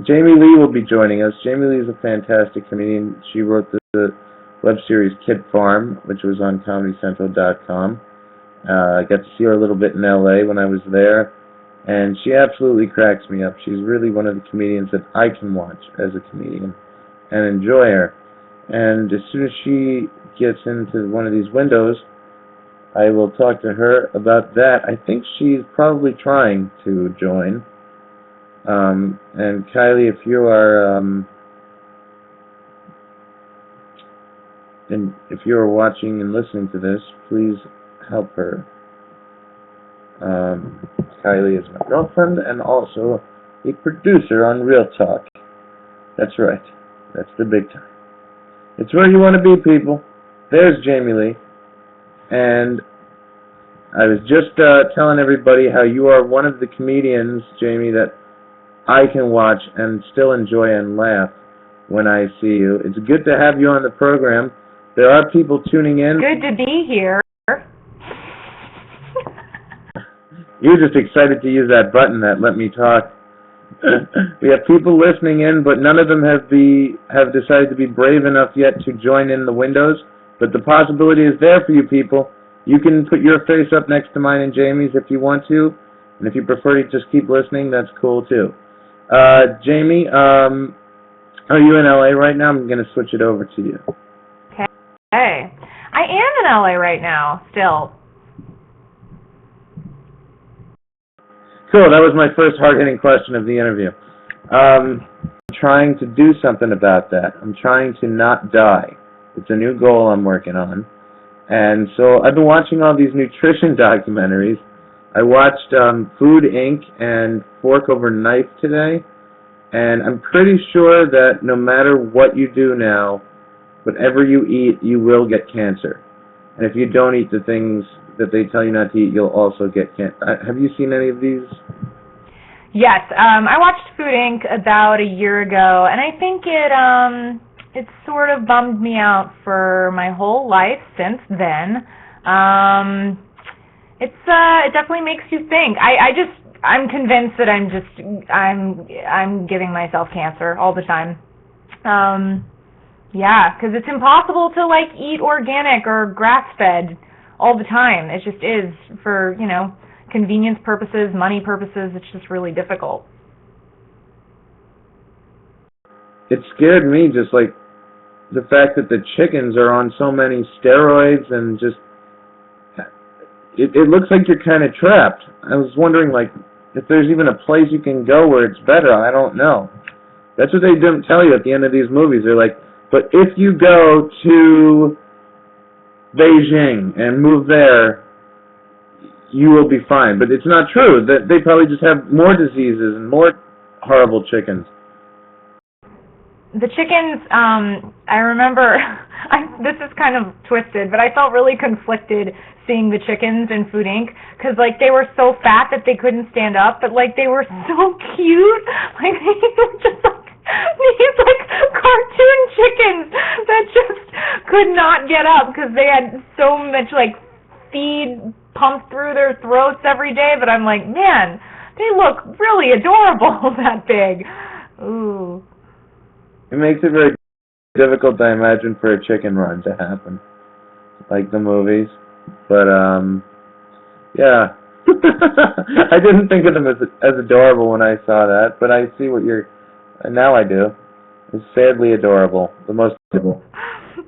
Jamie Lee will be joining us. Jamie Lee is a fantastic comedian. She wrote the web series Kid Farm, which was on ComedyCentral.com. I got to see her a little bit in L.A. when I was there, and she absolutely cracks me up. She's really one of the comedians that I can watch as a comedian and enjoy her. And as soon as she gets into one of these windows, I will talk to her about that. I think she's probably trying to join. And Kylie, if you are watching and listening to this, please help her. Kylie is my girlfriend and also a producer on Real Talk. That's right. That's the big time. It's where you want to be, people. There's Jamie Lee. And I was just telling everybody how you are one of the comedians, Jamie, that I can watch and still enjoy and laugh when I see you. It's good to have you on the program. There are people tuning in. Good to be here. You're just excited to use that button that let me talk. We have people listening in, but none of them have decided to be brave enough yet to join in the windows. But the possibility is there for you people. You can put your face up next to mine and Jamie's if you want to. And if you prefer to just keep listening, that's cool too. Jamie, are you in LA right now? I'm going to switch it over to you. Okay. I am in LA right now, still. Cool, that was my first hard-hitting question of the interview. I'm trying to do something about that. I'm trying to not die. It's a new goal I'm working on. And so I've been watching all these nutrition documentaries. I watched Food Inc. and Fork Over Knife today, and I'm pretty sure that no matter what you do now, whatever you eat, you will get cancer. And if you don't eat the things that they tell you not to eat, you'll also get cancer. Have you seen any of these? Yes, I watched Food Inc. about a year ago, and I think it sort of bummed me out for my whole life since then. It definitely makes you think. I'm convinced that I'm giving myself cancer all the time. Yeah, because it's impossible to eat organic or grass-fed all the time. It just is for, convenience purposes, money purposes. It's just really difficult. It scared me, just the fact that the chickens are on so many steroids and just, it looks like you're kind of trapped. I was wondering, if there's even a place you can go where it's better. I don't know. That's what they didn't tell you at the end of these movies. They're like, but if you go to Beijing and move there, you will be fine. But it's not true. That they probably just have more diseases and more horrible chickens. The chickens, I remember, this is kind of twisted, but I felt really conflicted seeing the chickens in Food Inc. because, they were so fat that they couldn't stand up, but, they were so cute. They were just, these, cartoon chickens that just could not get up because they had so much, feed pumped through their throats every day, but I'm like, man, they look really adorable that big. Ooh. It makes it very difficult, I imagine, for a chicken run to happen, like the movies. But, yeah. I didn't think of them as adorable when I saw that, but I see what now I do. It's sadly adorable. The most adorable.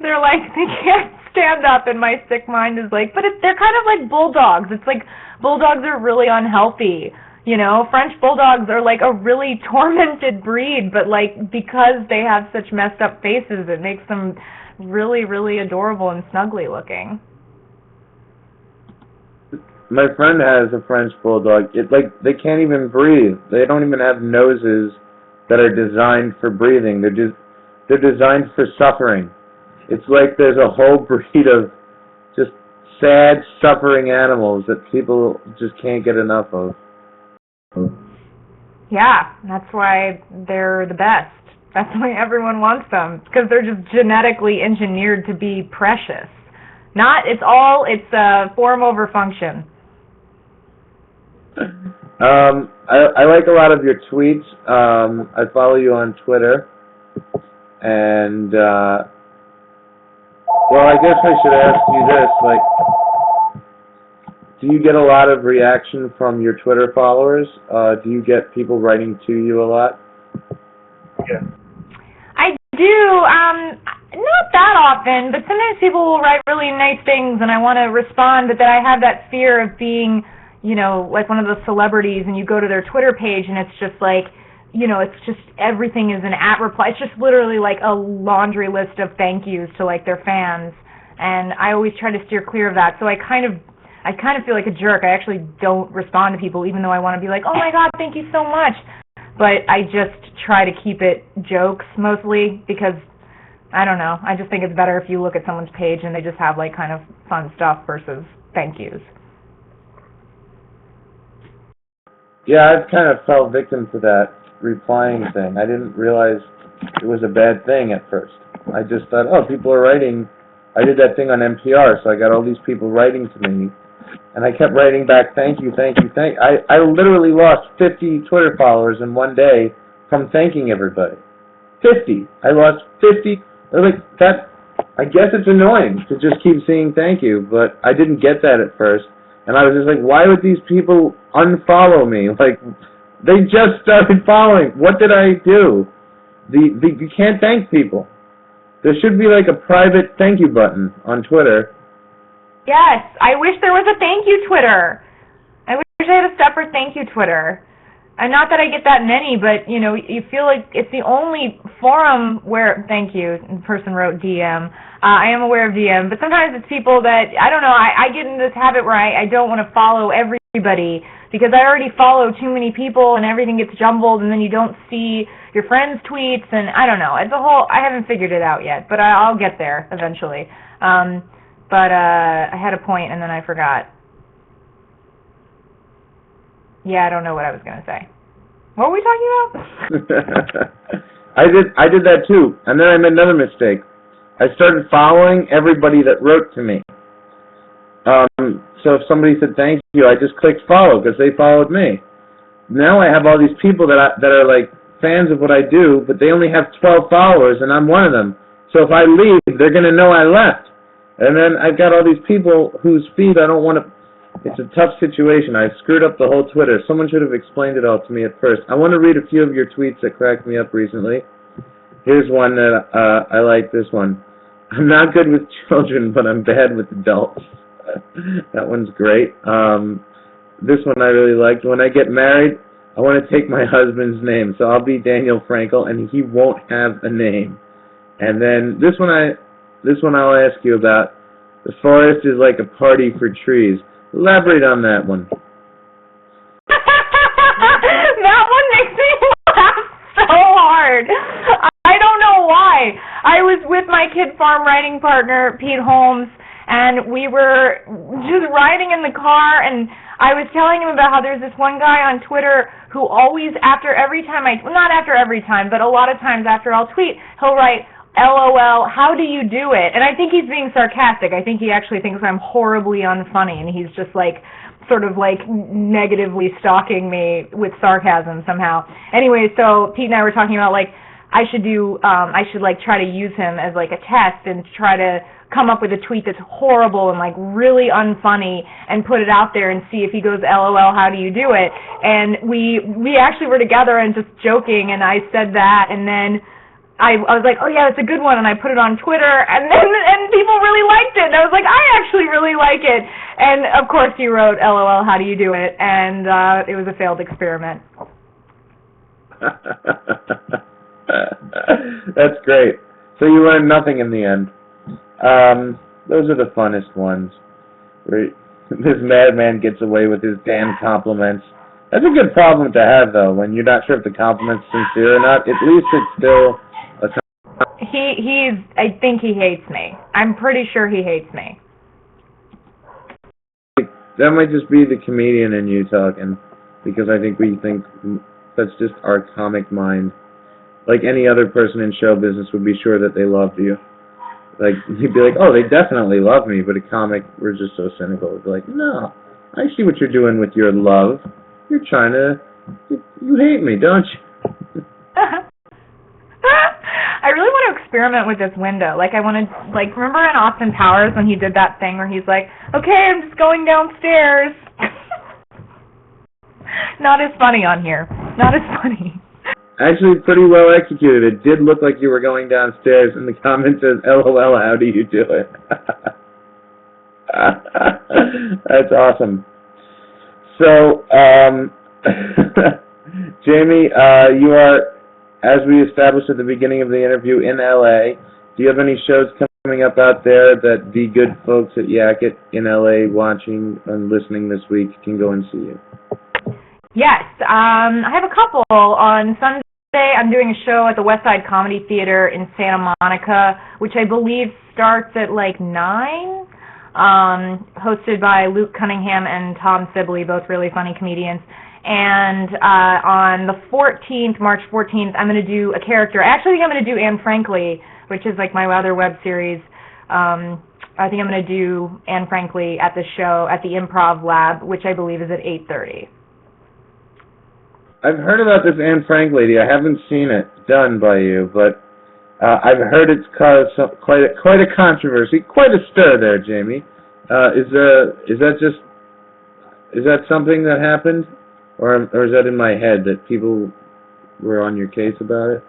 They're they can't stand up, and my sick mind is but they're kind of like bulldogs. It's bulldogs are really unhealthy. French bulldogs are a really tormented breed, but because they have such messed up faces, it makes them really, really adorable and snuggly looking. My friend has a French bulldog. They can't even breathe. They don't even have noses that are designed for breathing. They're designed for suffering. It's there's a whole breed of just sad, suffering animals that people just can't get enough of. Yeah, that's why they're the best. That's why everyone wants them, because they're just genetically engineered to be precious. It's form over function. I like a lot of your tweets. I follow you on Twitter, and well, I guess I should ask you this: like, do you get a lot of reaction from your Twitter followers? Do you get people writing to you a lot? Yeah. I do, not that often, but sometimes people will write really nice things and I want to respond, but then I have that fear of being, like one of the celebrities, and you go to their Twitter page and it's just like, it's just everything is an at reply. It's just literally like a laundry list of thank yous to like their fans, and I always try to steer clear of that. So I kind of feel like a jerk. I actually don't respond to people, even though I want to be like, oh my God, thank you so much. But I just try to keep it jokes mostly because, I don't know, I just think it's better if you look at someone's page and they just have like kind of fun stuff versus thank yous. Yeah, I've kind of fell victim to that replying thing. I didn't realize it was a bad thing at first. I just thought, oh, people are writing. I did that thing on NPR, so I got all these people writing to me. And I kept writing back, thank you, thank you, thank you. I literally lost 50 Twitter followers in one day from thanking everybody. 50. I lost 50. Like, that, I guess it's annoying to just keep saying thank you, but I didn't get that at first. And I was just like, why would these people unfollow me? Like, they just started following. What did I do? You can't thank people. There should be like a private thank you button on Twitter. Yes, I wish there was a thank you Twitter. I wish I had a separate thank you Twitter. And not that I get that many, but, you feel like it's the only forum where, thank you, the person wrote DM. I am aware of DM, but sometimes it's people that, I don't know, I get in this habit where I don't want to follow everybody because I already follow too many people and everything gets jumbled and then you don't see your friends' tweets and I don't know. It's a whole, I haven't figured it out yet, but I'll get there eventually. But I had a point and then I forgot. Yeah, I don't know what I was going to say. What were we talking about? I did that too, and then I made another mistake. I started following everybody that wrote to me. So if somebody said thank you, I just clicked follow because they followed me. Now I have all these people that are like fans of what I do, but they only have 12 followers, and I'm one of them. So if I leave, they're going to know I left. And then I've got all these people whose feed I don't want to... It's a tough situation. I screwed up the whole Twitter. Someone should have explained it all to me at first. I want to read a few of your tweets that cracked me up recently. Here's one that I like, this one. I'm not good with children, but I'm bad with adults. That one's great. This one I really liked. When I get married, I want to take my husband's name, so I'll be Daniel Frankel, and he won't have a name. And then this one I'll ask you about. The forest is like a party for trees. Elaborate on that one. That one makes me laugh so hard. I don't know why. I was with my Kid Farm writing partner, Pete Holmes, and we were just riding in the car, and I was telling him about how there's this one guy on Twitter who always, after every time not after every time, but a lot of times after I'll tweet, he'll write, LOL, how do you do it? And I think he's being sarcastic. I think he actually thinks I'm horribly unfunny, and he's just like, sort of like negatively stalking me with sarcasm somehow. Anyway, so Pete and I were talking about like, I should like try to use him as like a test and try to come up with a tweet that's horrible and like really unfunny and put it out there and see if he goes, LOL, how do you do it? And we actually were together and just joking, and I said that, and then I was like, oh yeah, that's a good one, and I put it on Twitter, and people really liked it, and I was like, I actually really like it, and of course you wrote, LOL, how do you do it, and it was a failed experiment. That's great. So you learned nothing in the end. Those are the funnest ones. Where this madman gets away with his damn compliments. That's a good problem to have, though, when you're not sure if the compliment's sincere or not. At least it's still... I think he hates me. I'm pretty sure he hates me. That might just be the comedian in you talking, because I think we think that's just our comic mind. Like any other person in show business would be sure that they loved you. Like, you'd be like, oh, they definitely love me, but a comic, we're just so cynical. We'd be like, no, I see what you're doing with your love. You're trying to... You hate me, don't you? I really want to experiment with this window. Like, I want to, like, remember in Austin Powers when he did that thing where he's like, okay, I'm just going downstairs. Not as funny on here. Not as funny. Actually, pretty well executed. It did look like you were going downstairs, and the comment says, LOL, how do you do it? That's awesome. So, Jamie, you are, as we established at the beginning of the interview, in LA. Do you have any shows coming up out there that the good folks at Yackit in LA watching and listening this week can go and see you? Yes, I have a couple. On Sunday, I'm doing a show at the West Side Comedy Theater in Santa Monica, which I believe starts at like 9. Hosted by Luke Cunningham and Tom Sibley, both really funny comedians. And on the 14th, March 14th, I'm going to do a character. Actually, I think I'm going to do Anne Franklin, which is like my other web series. I think I'm going to do Anne Franklin at the show at the Improv Lab, which I believe is at 8:30. I've heard about this Anne Frank lady. I haven't seen it done by you, but I've heard it's caused quite a controversy, quite a stir there, Jamie. Is that something that happened, or is that in my head that people were on your case about it?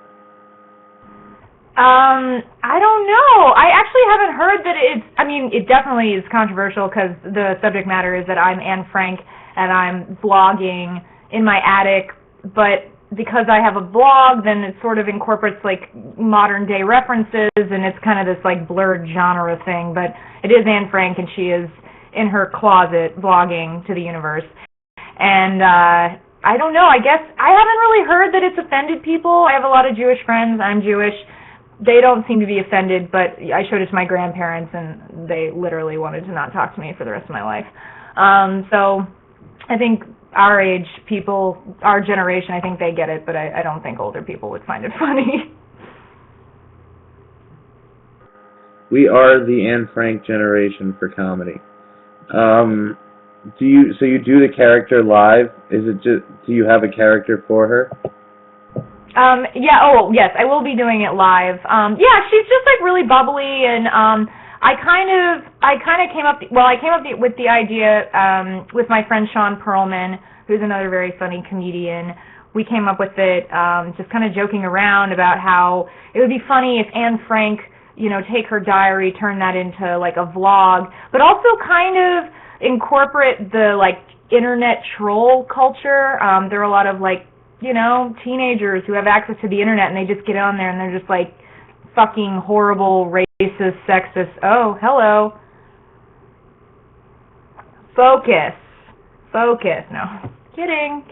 I don't know. I actually haven't heard that it's, I mean, it definitely is controversial because the subject matter is that I'm Anne Frank and I'm blogging in my attic, but because I have a blog, then it sort of incorporates like modern day references, and it's kind of this like blurred genre thing, but it is Anne Frank and she is in her closet blogging to the universe. And I don't know, I guess I haven't really heard that it's offended people. I have a lot of Jewish friends. I'm Jewish. They don't seem to be offended, but I showed it to my grandparents and they literally wanted to not talk to me for the rest of my life. So I think our age people, our generation, I think they get it, but I don't think older people would find it funny. We are the Anne Frank generation for comedy. Do you do the character live? Is it just, do you have a character for her? Yeah, oh, yes, I will be doing it live. Yeah, she's just like really bubbly, and I came up with the idea with my friend Sean Perlman, who's another very funny comedian. We came up with it just kind of joking around about how it would be funny if Anne Frank, you know, take her diary, turn that into like a vlog, but also kind of incorporate the like internet troll culture. There are a lot of like, you know, teenagers who have access to the internet and they just get on there and they're just like fucking horrible, racist, sexist. Oh, hello. Focus. No. Kidding.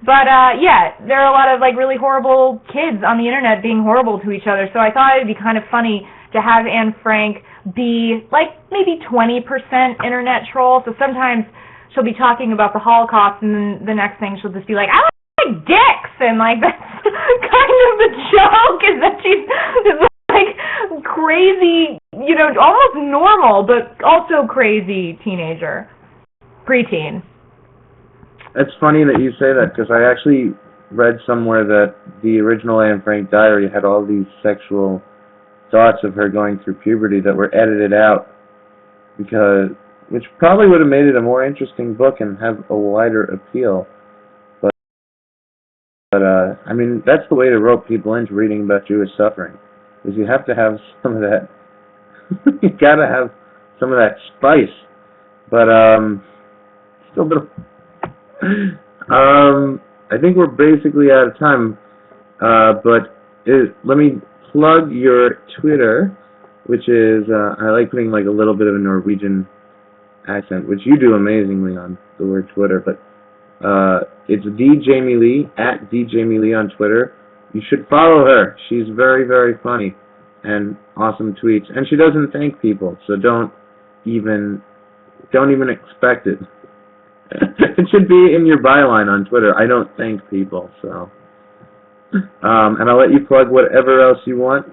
But yeah, there are a lot of like really horrible kids on the internet being horrible to each other. So I thought it'd be kind of funny to have Anne Frank be like maybe 20% internet troll. So sometimes she'll be talking about the Holocaust, and then the next thing she'll just be like, I like dicks, and like that's kind of the joke, is that she's like crazy, you know, almost normal, but also crazy teenager, preteen. It's funny that you say that, because I actually read somewhere that the original Anne Frank diary had all these sexual thoughts of her going through puberty that were edited out, which probably would have made it a more interesting book and have a wider appeal. But I mean, that's the way to rope people into reading about Jewish suffering, is you have to have some of that. You gotta have some of that spice. But still, I think we're basically out of time. But let me plug your Twitter, which is I like putting like a little bit of a Norwegian accent, which you do amazingly on the word Twitter, but it's @DJamieLee on Twitter. You should follow her. She's very, very funny and awesome tweets, and she doesn't thank people, so don't even expect it. It should be in your byline on Twitter. I don't thank people, so and I'll let you plug whatever else you want.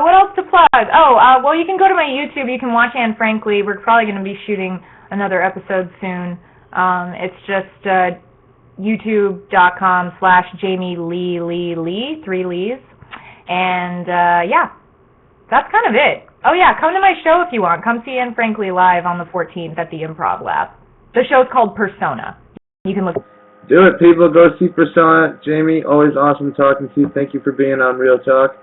What else to plug? Oh, well, you can go to my YouTube. You can watch Anne Franklin. We're probably going to be shooting another episode soon. It's just youtube.com/Jamie Lee, 3 Lees. And yeah, that's kind of it. Oh yeah, come to my show if you want. Come see Anne Frankly live on the 14th at the Improv Lab. The show's called Persona. You can look. Do it, people. Go see Persona. Jamie, always awesome talking to you. Thank you for being on Real Talk.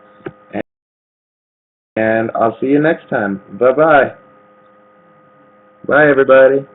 And I'll see you next time. Bye-bye. Bye, everybody.